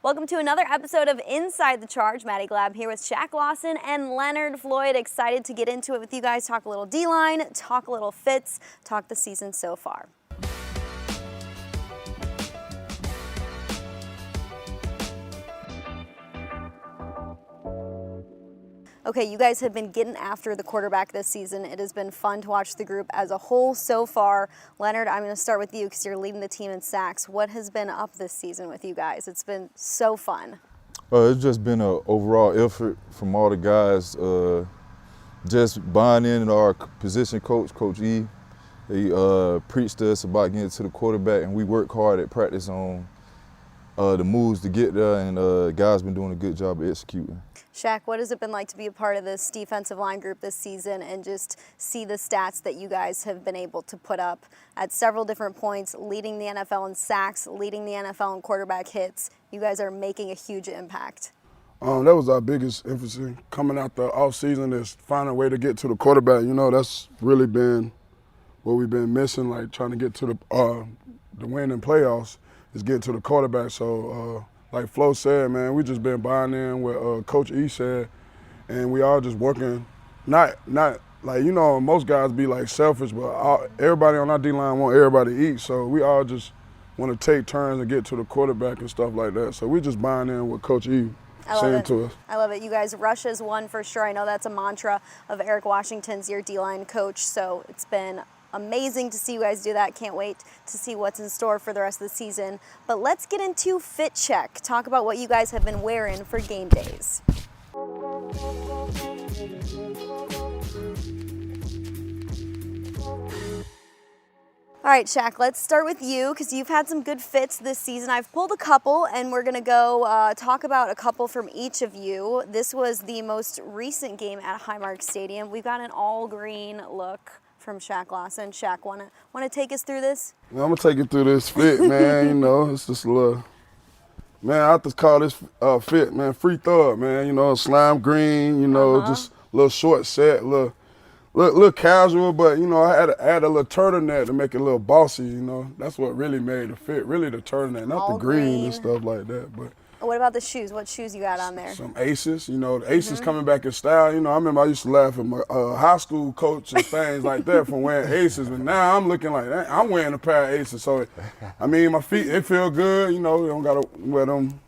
Welcome to another episode of Inside the Charge. Maddy Glab here with Shaq Lawson and Leonard Floyd. Excited to get into it with you guys, talk a little D-line, talk a little fits, talk the season so far. Okay, you guys have been getting after the quarterback this season. It has been fun to watch the group as a whole so far. Leonard, I'm going to start with you because you're leading the team in sacks. What has been up this season with you guys? It's been so fun. It's just been an overall effort from all the guys. Just buying in our position coach, Coach E. He preached to us about getting to the quarterback, and we work hard at practice on the moves to get there, and guys been doing a good job of executing. Shaq, what has it been like to be a part of this defensive line group this season and just see the stats that you guys have been able to put up at several different points, leading the NFL in sacks, leading the NFL in quarterback hits? You guys are making a huge impact. That was our biggest emphasis coming out the offseason is finding a way to get to the quarterback. You know, that's really been what we've been missing, like trying to get to the win in playoffs is getting to the quarterback. So, like Flo said, man, we just been buying in what Coach E said, and we all just working, not like, you know, most guys be like selfish, but everybody on our D-line want everybody to eat, so we all just want to take turns and get to the quarterback and stuff like that. So we just buying in what Coach E saying to us. I love it. You guys, rush is one for sure. I know that's a mantra of Eric Washington's, your D-line coach, so it's been amazing to see you guys do that. Can't wait to see what's in store for the rest of the season. But let's get into Fit Check. Talk about what you guys have been wearing for game days. All right, Shaq, let's start with you because you've had some good fits this season. I've pulled a couple, and we're going to go talk about a couple from each of you. This was the most recent game at Highmark Stadium. We've got an all-green look from Shaq Lawson. Shaq, want to take us through this? I'm going to take you through this fit, man. You know, it's just a little, man, I have to call this fit, man, free throw up, man. You know, slime green, you know, just a little short set, little casual, but, you know, I had to add a little turtleneck to make it a little bossy, you know. That's what really made the fit, really the turtleneck, not all the green and stuff like that. But what about the shoes? What shoes you got on there? Some Aces, you know, the Aces coming back in style. You know, I remember I used to laugh at my high school coach and things like that from wearing Aces, but now I'm looking like that. I'm wearing a pair of Aces, so, I mean, my feet, it feel good, you know, you don't got to wear them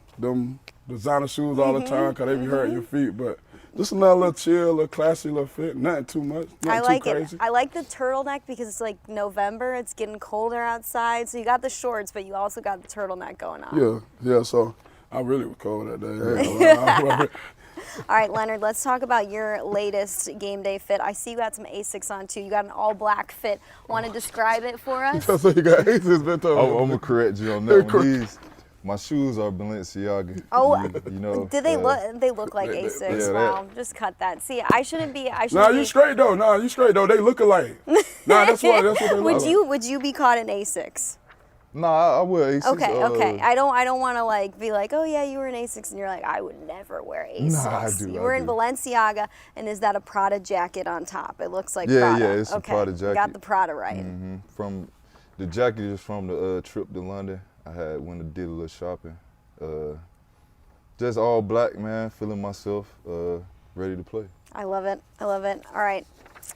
designer shoes all the time because they be hurting your feet, but just another little chill, little classy, little fit, nothing too much, nothing too crazy. I like the turtleneck because it's like November, it's getting colder outside, so you got the shorts, but you also got the turtleneck going on. Yeah, so I really was cold that day. All right, Leonard, let's talk about your latest game day fit. I see you got some Asics on too. You got an all-black fit. Want to describe it for us? So you got Aces, I'm going to correct you on that one. My shoes are Balenciaga. Oh, you know, do they look? They look like Asics. yeah, wow, just cut that. See, I shouldn't be. You straight though. Nah, you straight though. They look alike. That's what they look like. Would you be caught in Asics? Nah, I wear Asics. Okay. I don't want to like be like, oh yeah, you were in Asics, and you're like, I would never wear Asics. Nah, I do. You were in Balenciaga, and is that a Prada jacket on top? It looks like Prada. Prada. Yeah, it's a Prada jacket. Got the Prada right. From the jacket is from the trip to London. I had went and did a little shopping. Just all black, man. Feeling myself, ready to play. I love it. All right.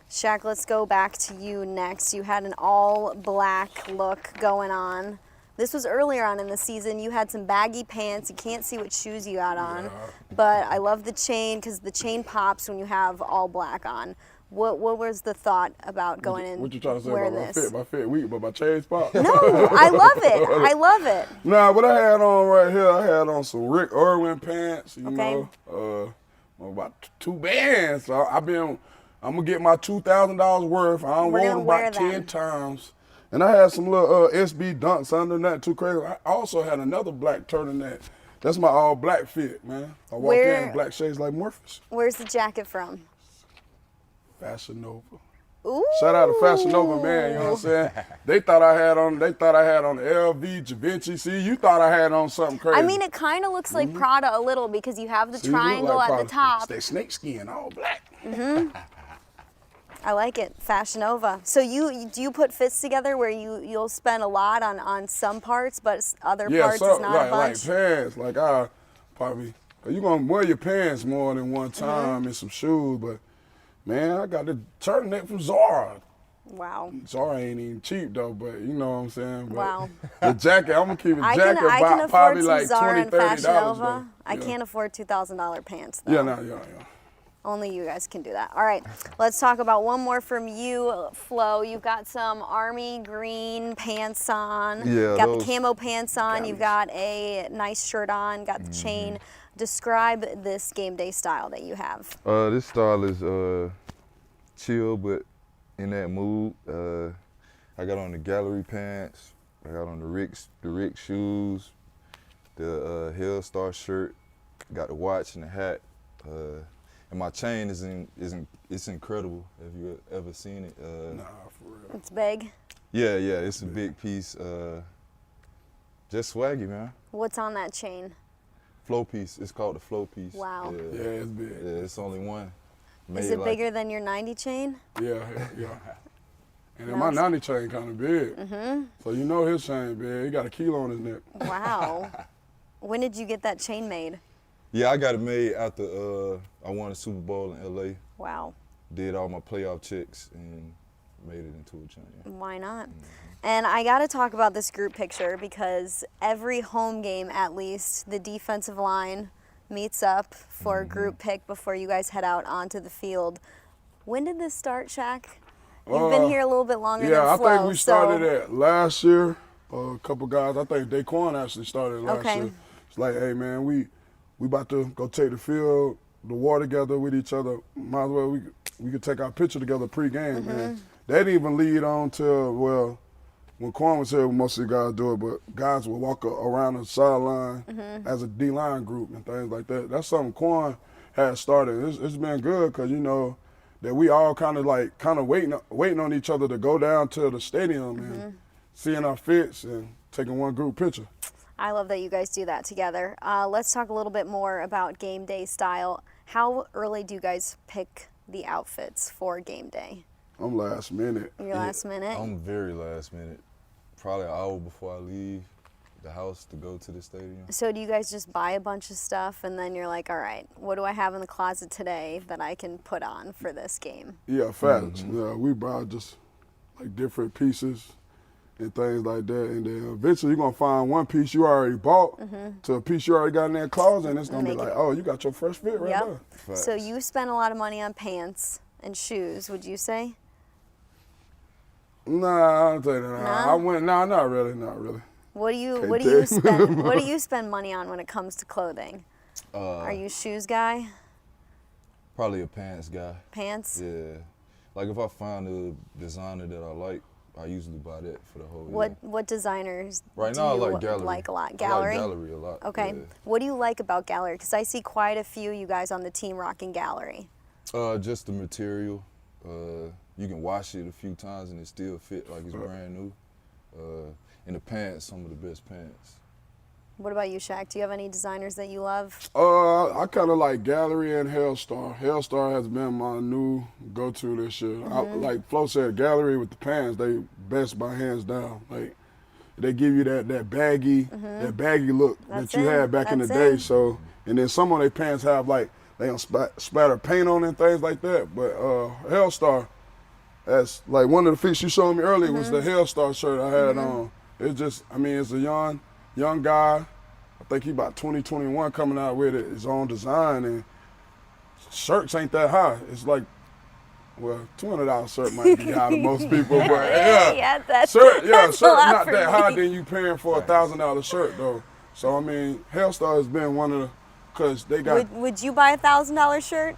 Shaq, let's go back to you next. You had an all-black look going on. This was earlier on in the season. You had some baggy pants. You can't see what shoes you got on. But I love the chain because the chain pops when you have all black on. What was the thought about going in? What you trying to say about my fit weak, but my chains pop? No, I love it. Nah, what I had on right here, I had on some Rick Irwin pants, you know, about 2 bands. So I'm gonna get my $2,000 worth. I don't want them about 10 times. And I had some little SB dunks under that, too crazy. I also had another black turtleneck. That's my all black fit, man. I walked in black shades like Morpheus. Where's the jacket from? Fashion Nova. Ooh. Shout out to Fashion Nova, man. You know what I'm saying? They thought I had on the LV, Givenchy. See, you thought I had on something crazy. I mean, it kind of looks like Prada a little because you have the triangle at the top. They snake skin, all black. I like it, Fashion Nova. So do you put fits together where you'll spend a lot on some parts, but other parts is not a bunch? Like pants, like I probably, you gonna wear your pants more than one time and some shoes, but man, I got the turtleneck from Zara. Wow. Zara ain't even cheap though, but you know what I'm saying. But Wow. the jacket, I'm gonna keep a I jacket can about afford probably some like Zara and $20, $30 Fashion Nova. though. I can't afford $2,000 pants though. Yeah. Only you guys can do that. All right, let's talk about one more from you, Flo. You've got some army green pants on. Yeah, got the camo pants on. Camis. You've got a nice shirt on. Got the chain. Describe this game day style that you have. This style is chill, but in that mood. I got on the gallery pants. I got on the Rick shoes, the Hellstar shirt. Got the watch and the hat. And my chain it's incredible. Have you ever seen it? Nah, for real. It's big. Yeah, it's a big piece. Just swaggy, man. What's on that chain? Flow piece. It's called the flow piece. Wow. Yeah, it's big. Yeah, it's only one. Is it bigger than your 90 chain? Yeah. And then my 90 chain kind of big. So you know his chain big. He got a kilo on his neck. Wow. When did you get that chain made? Yeah, I got it made after I won a Super Bowl in LA. Wow. Did all my playoff checks and made it into a chain. Why not? And I got to talk about this group picture because every home game, at least, the defensive line meets up for a group pic before you guys head out onto the field. When did this start, Shaq? You've been here a little bit longer than Flo. I think we started it last year. A couple guys, I think Daquan actually started last year. It's like, hey man, we about to go take the field, the war together with each other. Might as well we could take our picture together pre-game, man. They didn't even lead on till, well, when Quan was here, most of the guys do it, but guys would walk around the sideline as a D-line group and things like that. That's something Quan had started. It's been good because, you know, that we all kind of waiting on each other to go down to the stadium and seeing our fits and taking one group picture. I love that you guys do that together. Let's talk a little bit more about game day style. How early do you guys pick the outfits for game day? I'm last minute. You're last minute? I'm very last minute. Probably an hour before I leave the house to go to the stadium. So do you guys just buy a bunch of stuff and then you're like, all right, what do I have in the closet today that I can put on for this game? Yeah, facts. Yeah, we buy just like different pieces and things like that. And then eventually you're going to find one piece you already bought to a piece you already got in that closet, and it's going to be like, oh, you got your fresh fit right there. Facts. So you spend a lot of money on pants and shoes, would you say? Nah, I don't tell you that. No? Not really. What do you spend money on when it comes to clothing? Are you a shoes guy? Probably a pants guy. Pants? Yeah. Like if I find a designer that I like, I usually buy that for the whole year. What designers Right do now, I you like Gallery. like a lot? I Gallery? like Gallery a lot. Okay. Yeah. What do you like about Gallery? Because I see quite a few you guys on the team rocking Gallery. Just the material. You can wash it a few times and it still fit like it's brand new. And the pants, some of the best pants. What about you, Shaq? Do you have any designers that you love? I kind of like Gallery and Hellstar. Hellstar has been my new go-to this year. Like Flo said, Gallery with the pants, they best by hands down. Like they give you that baggy look that you had back in the day. So, and then some of their pants have like they don't splatter paint on it and things like that. But Hellstar, that's like one of the fits you showed me earlier was the Hellstar shirt I had on. It's just, I mean, it's a young guy. I think he about 2021 coming out with it, his own design, and shirts ain't that high. It's like, well, $200 shirt might be high to most people, but yeah, that's shirt a lot not for that me. high. Then you paying for $1,000 shirt though. So I mean, Hellstar has been one of the, cause they got. Would you buy a $1,000 shirt?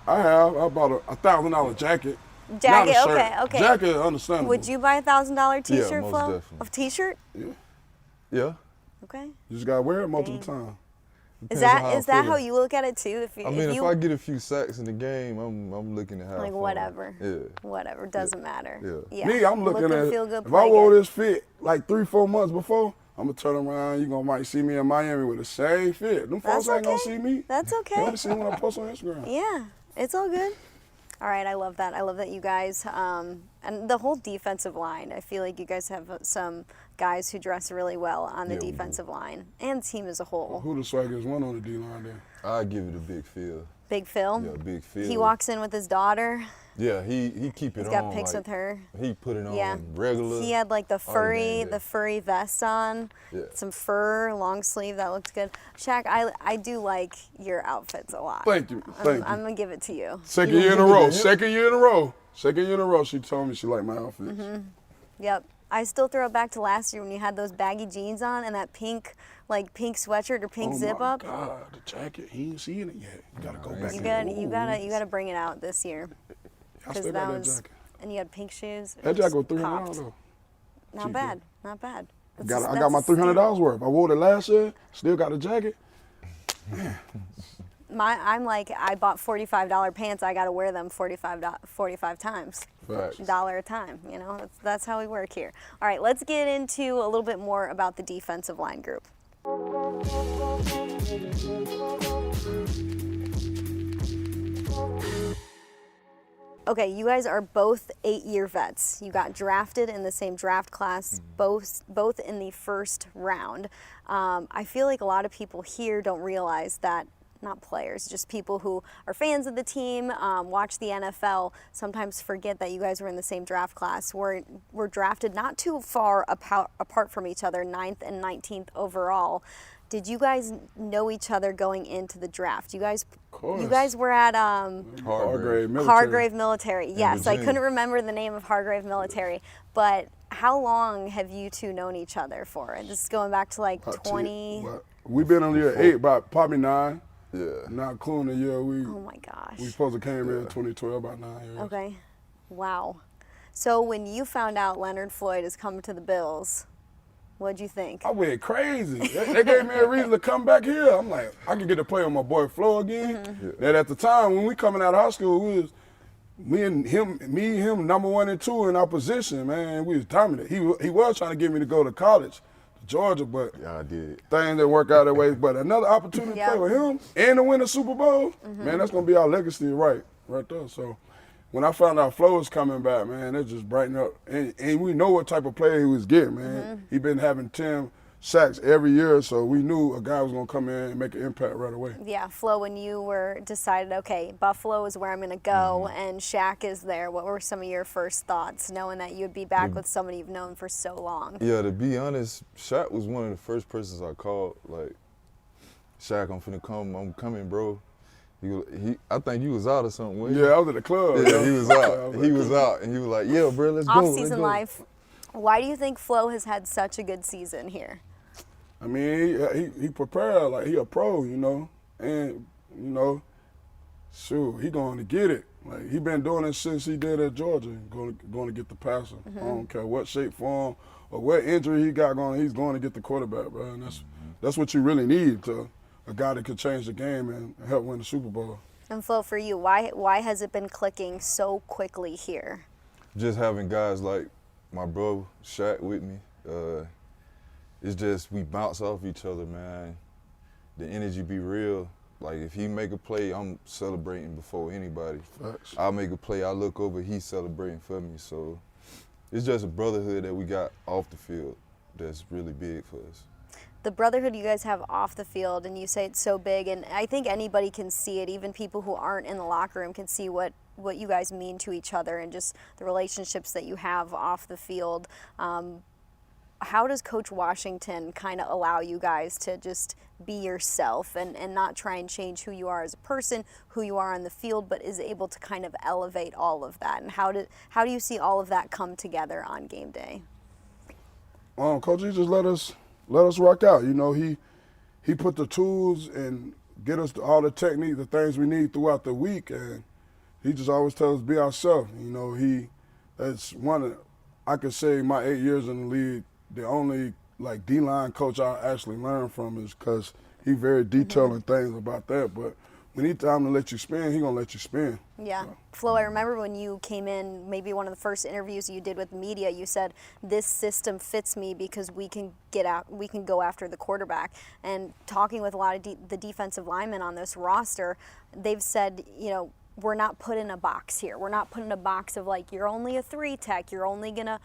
I bought a $1,000 jacket. Jacket, Not a shirt. okay. Jacket, understandable. Would you buy a $1,000 T-shirt, Yeah, most Flo? definitely. A T-shirt? Yeah. Okay. You just gotta wear it multiple times. Is Depends on that I'm is that how feeling. you look at it too? I mean, if I get a few sacks in the game, I'm looking at how like whatever. Yeah. Whatever, doesn't matter. Yeah. Me, I'm looking Look at and it. feel good, If play I wore good. this fit like 3-4 months before, I'm gonna turn around. You might see me in Miami with the same fit. Them folks That's ain't gonna okay. see me. That's They okay. only see me when I post on Instagram. Yeah, it's all good. All right, I love that. I love that you guys, and the whole defensive line, I feel like you guys have some guys who dress really well on the defensive line and team as a whole. Who the swaggiest one on the D-line then? I give it a Big Phil. Big Phil? Yeah, Big Phil. He walks in with his daughter. Yeah, he keep it on. He's got pics like, with her. He put it on Yeah. regular. He had like the furry day. vest on, Yeah. some fur, long sleeve. That looked good. Shaq, I do like your outfits a lot. Thank you. Thank I'm you. gonna give it to you. Second year in a row. Second year in a row. Second year in a row. She told me she liked my outfits. Yep. I still throw it back to last year when you had those baggy jeans on and that pink sweatshirt or pink zip up. Oh my God, the jacket. He ain't seen it yet. You gotta go back. You gotta bring it out this year. I still got that jacket. And you had pink shoes. That jacket was $300 $300 though. Not bad. Not bad. I got my $300 worth. I wore it last year. Still got the jacket. I'm like, I bought $45 pants. I got to wear them 45 times. Facts. $1 a time. You know, that's how we work here. All right, let's get into a little bit more about the defensive line group. Okay, you guys are both 8-year vets. You got drafted in the same draft class, both in the first round. I feel like a lot of people here don't realize that, not players, just people who are fans of the team, watch the NFL, sometimes forget that you guys were in the same draft class. We're drafted not too far apart from each other, 9th and 19th overall. Did you guys know each other going into the draft? You guys were at Hargrave Military. Yes, I couldn't remember the name of Hargrave Military, but how long have you two known each other for? This is going back to like 20. We've been on year 8, about probably 9. Yeah. Not including the year Oh my gosh. we supposed to came in 2012, about 9 years. Okay. Wow. So when you found out Leonard Floyd is coming to the Bills, what'd you think? I went crazy. They gave me a reason to come back here. I'm like, I can get to play with my boy Flo again. And at the time when we coming out of high school, we was me and him, number 1 and 2 in our position, man. We was dominant. He was trying to get me to go to college, to Georgia, but Yeah, I did. things didn't work out that way. But another opportunity to play with him and to win a Super Bowl, man, that's gonna be our legacy right there. So when I found out Flo was coming back, man, it just brightened up. And we know what type of player he was getting, man. He been having 10 sacks every year, so we knew a guy was gonna come in and make an impact right away. Yeah, Flo, when you were decided, okay, Buffalo is where I'm going to go and Shaq is there, what were some of your first thoughts, knowing that you'd be back with somebody you've known for so long? Yeah, to be honest, Shaq was one of the first persons I called. Like, Shaq, I'm finna come. I'm coming, bro. I think you was out or something. Wasn't you? Yeah, I was at the club. Yeah, he was out. He was out, and he was like, "Yeah, bro, let's go." Off-season life. Why do you think Flo has had such a good season here? I mean, he prepared like he a pro, you know, and you know, shoot, he going to get it. Like he been doing it since he did at Georgia, going to get the passer. I don't care what shape, form, or what injury he got going. He's going to get the quarterback, bro. And that's what you really need to a guy that could change the game and help win the Super Bowl. And Flo, for you, why has it been clicking so quickly here? Just having guys like my bro Shaq with me. It's just we bounce off each other, man. The energy be real. Like if he make a play, I'm celebrating before anybody. Facts. I make a play, I look over, he's celebrating for me. So it's just a brotherhood that we got off the field that's really big for us. The brotherhood you guys have off the field, and you say it's so big, and I think anybody can see it, even people who aren't in the locker room can see what you guys mean to each other and just the relationships that you have off the field. How does Coach Washington kind of allow you guys to just be yourself and not try and change who you are as a person, who you are on the field, but is able to kind of elevate all of that? And how do you see all of that come together on game day? Coach, he just let us rock out. You know, he put the tools and get us all the technique, the things we need throughout the week, and he just always tells us be ourselves. You know, that's one I could say my 8 years in the league. The only like D-line coach I actually learned from is because he very detailed in things about that. But when he time to let you spin, he gonna let you spin. Yeah. Flo, I remember when you came in, maybe one of the first interviews you did with media, you said, this system fits me because we can go after the quarterback. And talking with a lot of the defensive linemen on this roster, they've said, you know, we're not put in a box here. We're not put in a box of like, you're only a 3 tech, you're only gonna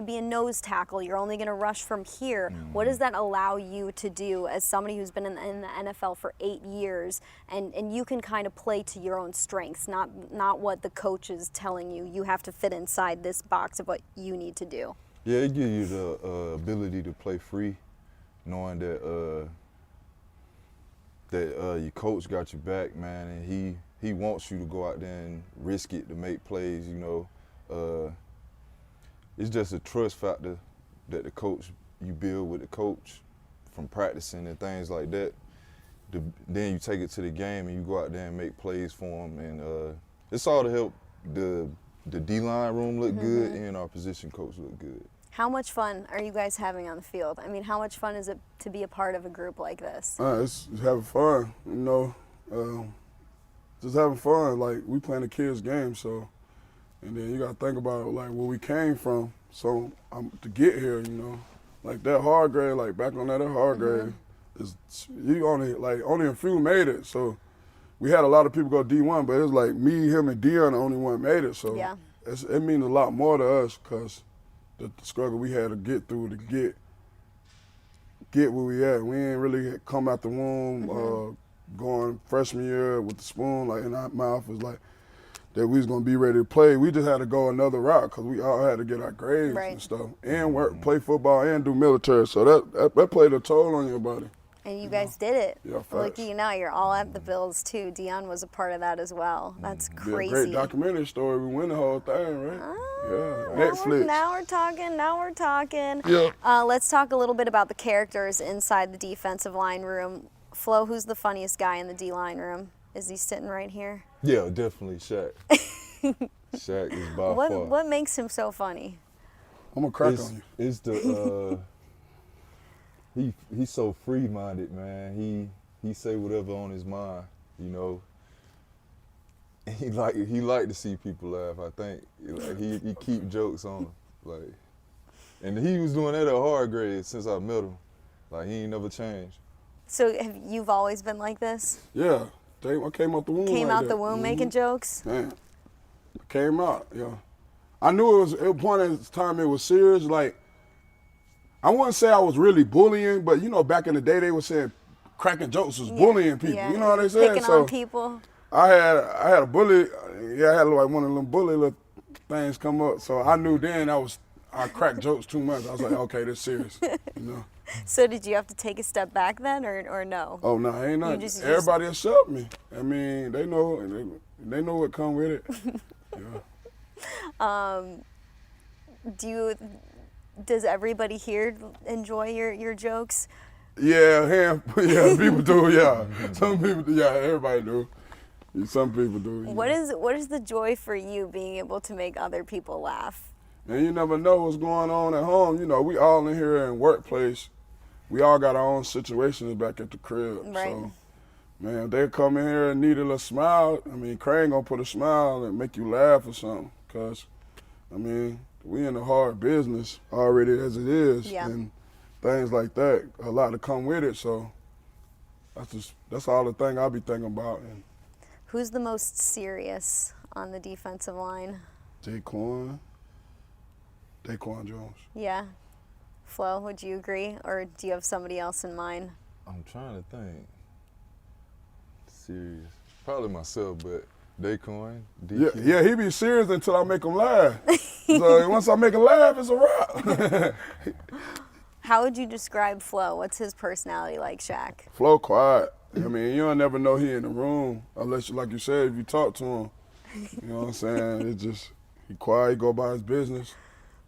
be a nose tackle, you're only gonna rush from here. What does that allow you to do as somebody who's been in the NFL for 8 years, and you can kind of play to your own strengths, not what the coach is telling you. You have to fit inside this box of what you need to do. Yeah, it gives you the ability to play free, knowing that your coach got your back, man, and he wants you to go out there and risk it to make plays, you know. It's just a trust factor that you build with the coach from practicing and things like that. Then you take it to the game and you go out there and make plays for them. And it's all to help the D-line room look good and our position coach look good. How much fun are you guys having on the field? I mean, how much fun is it to be a part of a group like this? It's having fun, you know. Just having fun. Like, we playing the kids' game, so. And then you got to think about, like, where we came from. So, to get here, you know. Like, that Hargrave, like, back on that Hargrave, only a few made it. So, we had a lot of people go D1, but it was like me, him, and Dion, the only one made it. So, yeah. It means a lot more to us because the struggle we had to get through to get where we at. We ain't really come out the womb going freshman year with the spoon like in our mouth was like that we was gonna be ready to play. We just had to go another route because we all had to get our grades and stuff and play football and do military. So that played a toll on your body. And you guys did it. Yeah, Look at you now. You're all at the Bills too. Dion was a part of that as well. That's crazy. A great documentary story. We win the whole thing, right? Yeah, Netflix. Now we're talking. Yeah. Let's talk a little bit about the characters inside the defensive line room. Flo, who's the funniest guy in the D-line room? Is he sitting right here? Yeah, definitely Shaq. Shaq is by far. What makes him so funny? I'm gonna crack on you. It's the he's so free-minded, man. He say whatever on his mind, you know. And he like to see people laugh. I think like he keep jokes on him, like. And he was doing that at Hargrave since I met him. Like he ain't never changed. So you've always been like this? Yeah, I came out the womb. Came out the womb making jokes? Man, came out. Yeah, I knew it was at a point in time it was serious. Like. I wouldn't say I was really bullying, but you know, back in the day they were saying cracking jokes was bullying people. Yeah. You know what they said? Picking on people. I had a bully. Yeah, I had like one of them bully little things come up. So I knew then I cracked jokes too much. I was like, okay, this serious. You know. So did you have to take a step back then, or no? Oh no, ain't nothing. Everybody accept me. I mean, they know what come with it. Yeah. Does everybody here enjoy your jokes? Yeah, people do. Yeah, some people. Yeah, everybody do. Some people do. What is the joy for you being able to make other people laugh? And you never know what's going on at home. You know, we all in here in workplace. We all got our own situations back at the crib. Right. So, man, if they come in here and need a smile, I mean, Crane gonna put a smile and make you laugh or something. Cause, I mean, we in a hard business already as it is, and things like that, a lot to come with it. So that's all the thing I'll be thinking about. And who's the most serious on the defensive line? Daquan Jones. Yeah. Flo, would you agree, or do you have somebody else in mind? I'm trying to think. Serious, probably myself, but. Daquan, DQ. Yeah, he be serious until I make him laugh. So once I make him laugh, it's a wrap. How would you describe Flo? What's his personality like, Shaq? Flo quiet. I mean, you'll never know he in the room unless, like you said, if you talk to him. You know what I'm saying? It's just, he quiet, he go about his business,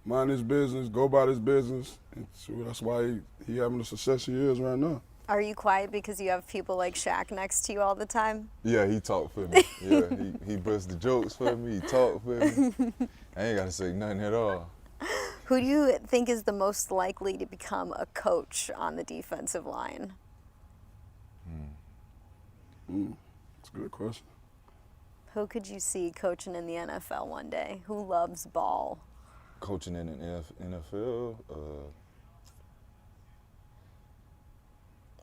mind his business, go about his business. And so that's why he having the success he is right now. Are you quiet because you have people like Shaq next to you all the time? Yeah, he talk for me. Yeah, he busts the jokes for me. He talk for me. I ain't got to say nothing at all. Who do you think is the most likely to become a coach on the defensive line? That's a good question. Who could you see coaching in the NFL one day? Who loves ball? Coaching in the NFL?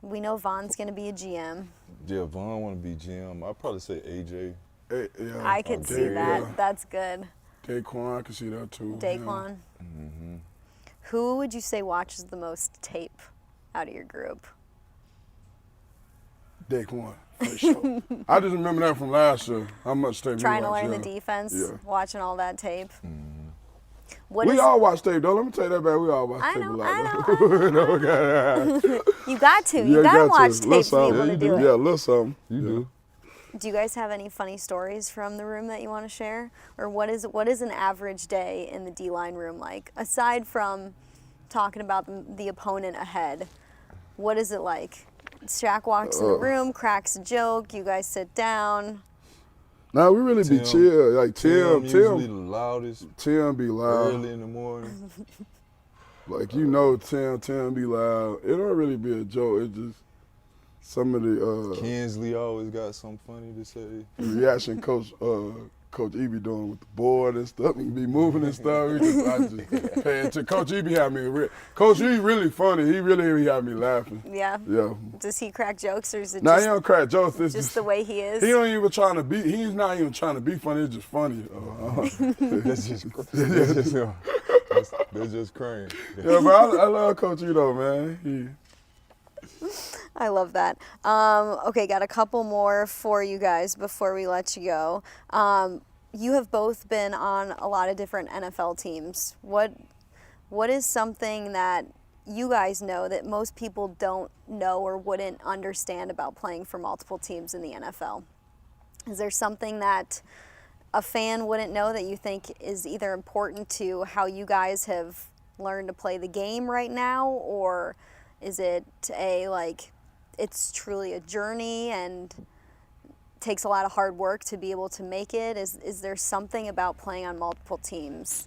We know Von's going to be a GM. Yeah, Von want to be GM. I'd probably say AJ. Yeah, I could see that. Yeah. That's good. Daquan, I can see that too. Daquan. Mm-hmm. Who would you say watches the most tape out of your group? Yeah. Daquan, for sure. I just remember that from last year. How much tape Trying we to watched, learn yeah. the defense, Yeah. watching all that tape. We all watch tape, though. Let me tell you that, man. We all watch I tape know, a lot. I though. know. Okay. You got to. Yeah, You got to got watch to. tape Little to be able something. to do it. Yeah, a little something. You do. Do you guys have any funny stories from the room that you want to share? Or what is an average day in the D-line room like? Aside from talking about the opponent ahead, what is it like? Shaq walks in the room, cracks a joke, you guys sit down. Nah, we really be chill. Like Tim usually the Tim loudest be loud. early in the morning. Like Tim be loud. It don't really be a joke. It's just some of the Kinsley always got something funny to say. reaction Coach E be doing with the board and stuff. He be moving and stuff. I just pay attention. Coach E be having me. Coach E really funny. He really be having me laughing. Yeah. Yeah. Does he crack jokes or is it Nah, just, he don't crack jokes. It's just the way he is? He don't even trying to be. He's not even trying to be funny. It's just funny. That's just crazy. Yeah, but I love Coach E though, man. I love that. Okay, got a couple more for you guys before we let you go. You have both been on a lot of different NFL teams. What is something that you guys know that most people don't know or wouldn't understand about playing for multiple teams in the NFL? Is there something that a fan wouldn't know that you think is either important to how you guys have learned to play the game right now, or is it it's truly a journey and takes a lot of hard work to be able to make it? Is there something about playing on multiple teams?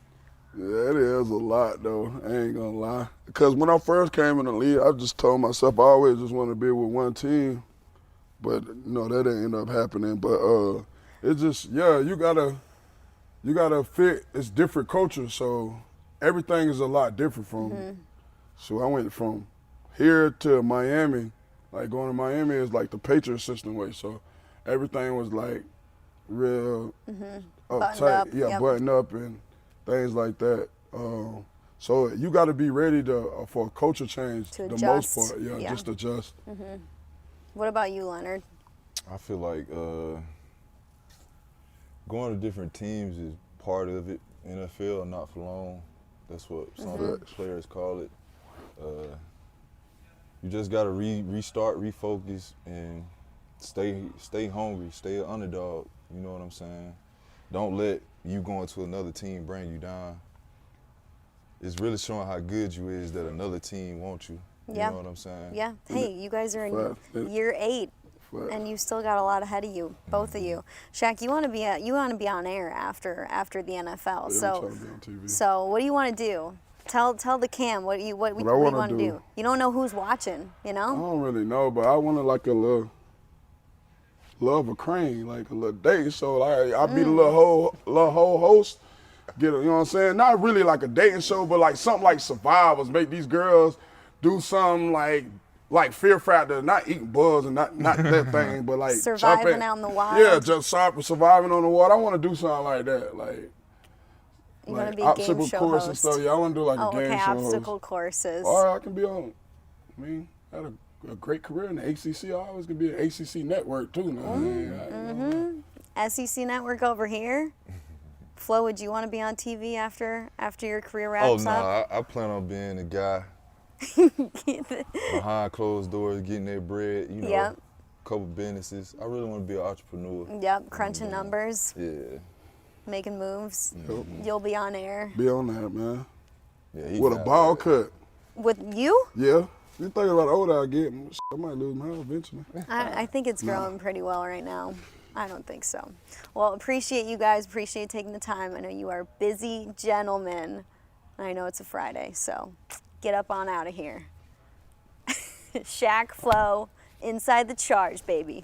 Yeah, it is a lot though. I ain't gonna lie. Because when I first came in the league, I just told myself I always just want to be with one team, but no, that didn't end up happening. But it's just you gotta fit. It's different cultures, so everything is a lot different from. So I went from here to Miami. Like going to Miami is like the Patriot system way. So everything was like real uptight. Button up and things like that. So you got to be ready for a culture change. To the adjust. most part, just adjust. What about you, Leonard? I feel like going to different teams is part of it. NFL, not for long. That's what some players call it. You just got to restart, refocus, and stay hungry, stay an underdog. You know what I'm saying? Don't let you going to another team bring you down. It's really showing how good you is that another team wants you. You know what I'm saying? Yeah. Hey, you guys are in year 8, and you still got a lot ahead of you, both of you. Shaq, you want to be on air after the NFL. Yeah, so, I'm trying to be on TV. So what do you want to do? Tell the cam what you want to do. You don't know who's watching, you I know? don't really know, but I wanted like a little love a crane, like a little date. So like I'll be the little whole host. You know what I'm saying? Not really like a dating show, but like something like Survivors. Make these girls do something like Fear Factor, not eating bugs and not that thing, but like surviving out in the wild. Yeah, just surviving on the water. I want to do something like that, like. You want to be a game obstacle show course host. and stuff. Yeah, I want to do like a game show obstacle host. courses. Or I can be on. I mean, I had a great career in the ACC. I always can be an ACC network too. Now. SEC network over here. Flo, would you want to be on TV after your career wraps up? I plan on being a guy behind closed doors, getting their bread. You know, couple businesses. I really want to be an entrepreneur. Yep, crunching numbers. Yeah. Making moves. You'll be on air. Be on that, man. Yeah, with a ball cut. With you? Yeah. You think about the older I get, I might lose my house eventually. I think it's growing pretty well right now. I don't think so. Well, appreciate you guys. Appreciate taking the time. I know you are busy gentlemen. I know it's a Friday, so get up on out of here. Shaq, Flo, inside the charge, baby.